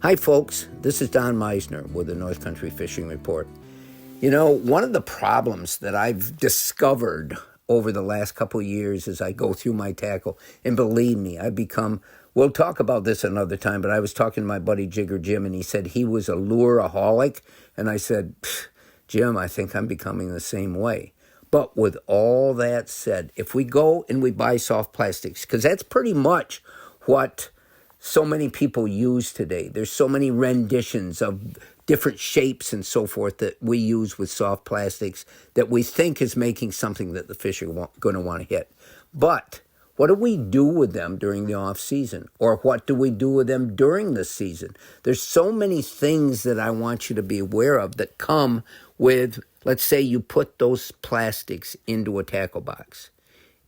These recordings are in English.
Hi folks, this is Don Meissner with the North Country Fishing Report. You know, one of the problems that I've discovered over the last couple of years as I go through my tackle, and believe me, we'll talk about this another time, but I was talking to my buddy Jigger Jim, and he said he was a lureaholic, and I said, Jim, I think I'm becoming the same way. But with all that said, if we go and we buy soft plastics, because that's pretty much what so many people use today. There's so many renditions of different shapes and so forth that we use with soft plastics that we think is making something that the fish are going to want to hit. But what do we do with them during the off season? Or what do we do with them during the season? There's so many things that I want you to be aware of that come with, let's say you put those plastics into a tackle box.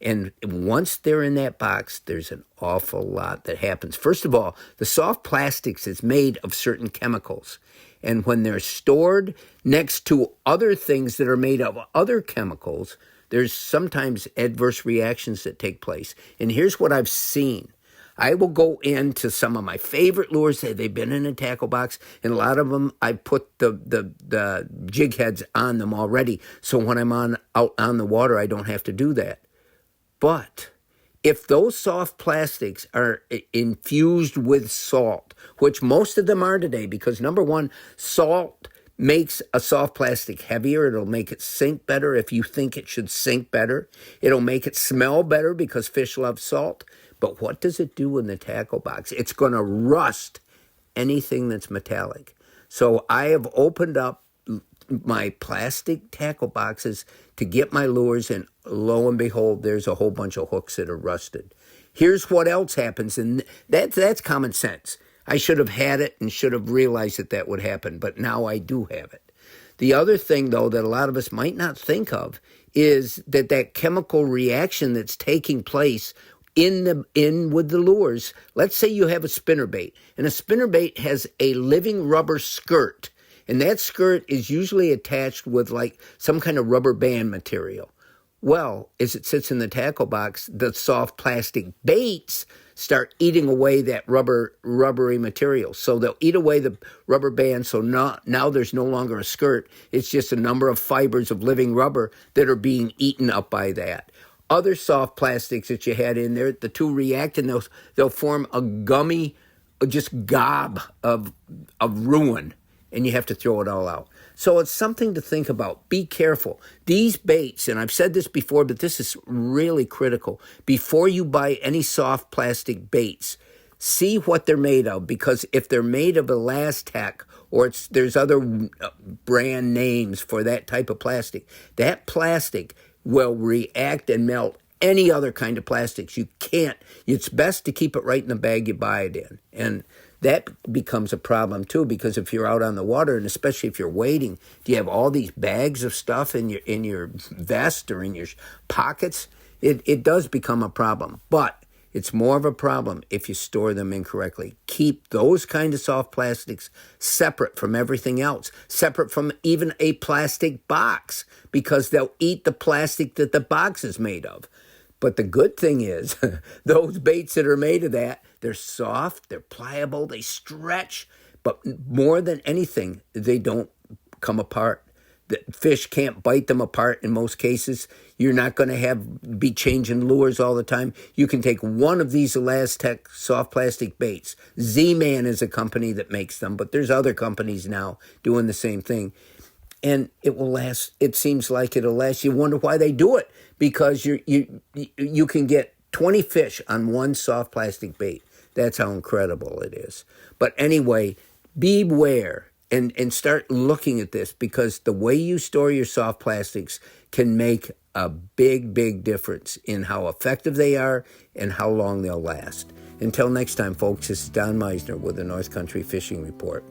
And once they're in that box, there's an awful lot that happens. First of all, the soft plastics is made of certain chemicals. And when they're stored next to other things that are made of other chemicals, there's sometimes adverse reactions that take place. And here's what I've seen. I will go into some of my favorite lures. They've been in a tackle box, and a lot of them, I put the jig heads on them already. So when I'm out on the water, I don't have to do that. But if those soft plastics are infused with salt, which most of them are today, because number one, salt makes a soft plastic heavier. It'll make it sink better if you think it should sink better. It'll make it smell better because fish love salt. But what does it do in the tackle box? It's going to rust anything that's metallic. So I have opened up my plastic tackle boxes to get my lures, and lo and behold, there's a whole bunch of hooks that are rusted. Here's what else happens, and that's common sense. I should have had it and should have realized that would happen, but now I do have it. The other thing, though, that a lot of us might not think of is that chemical reaction that's taking place in with the lures. Let's say you have a spinnerbait, and a spinnerbait has a living rubber skirt. And that skirt is usually attached with like some kind of rubber band material. Well, as it sits in the tackle box, the soft plastic baits start eating away that rubbery material. So they'll eat away the rubber band. So now there's no longer a skirt. It's just a number of fibers of living rubber that are being eaten up by that. Other soft plastics that you had in there, the two react and they'll form a gummy, just gob of ruin. And you have to throw it all out. So it's something to think about. Be careful. These baits, and I've said this before, but this is really critical. Before you buy any soft plastic baits, see what they're made of, because if they're made of Elastec or there's other brand names for that type of plastic, that plastic will react and melt any other kind of plastics. It's best to keep it right in the bag you buy it in. And that becomes a problem too, because if you're out on the water, and especially if you're wading, do you have all these bags of stuff in your vest or in your pockets? It does become a problem, but it's more of a problem if you store them incorrectly. Keep those kind of soft plastics separate from everything else, separate from even a plastic box, because they'll eat the plastic that the box is made of. But the good thing is, those baits that are made of that, they're soft, they're pliable, they stretch, but more than anything, they don't come apart. The fish can't bite them apart in most cases. You're not going to be changing lures all the time. You can take one of these Elastec soft plastic baits. Z-Man is a company that makes them, but there's other companies now doing the same thing. And it will last. It seems like it'll last. You wonder why they do it, because you can get 20 fish on one soft plastic bait. That's how incredible it is. But anyway, beware and start looking at this, because the way you store your soft plastics can make a big, big difference in how effective they are and how long they'll last. Until next time, folks, this is Don Meissner with the North Country Fishing Report.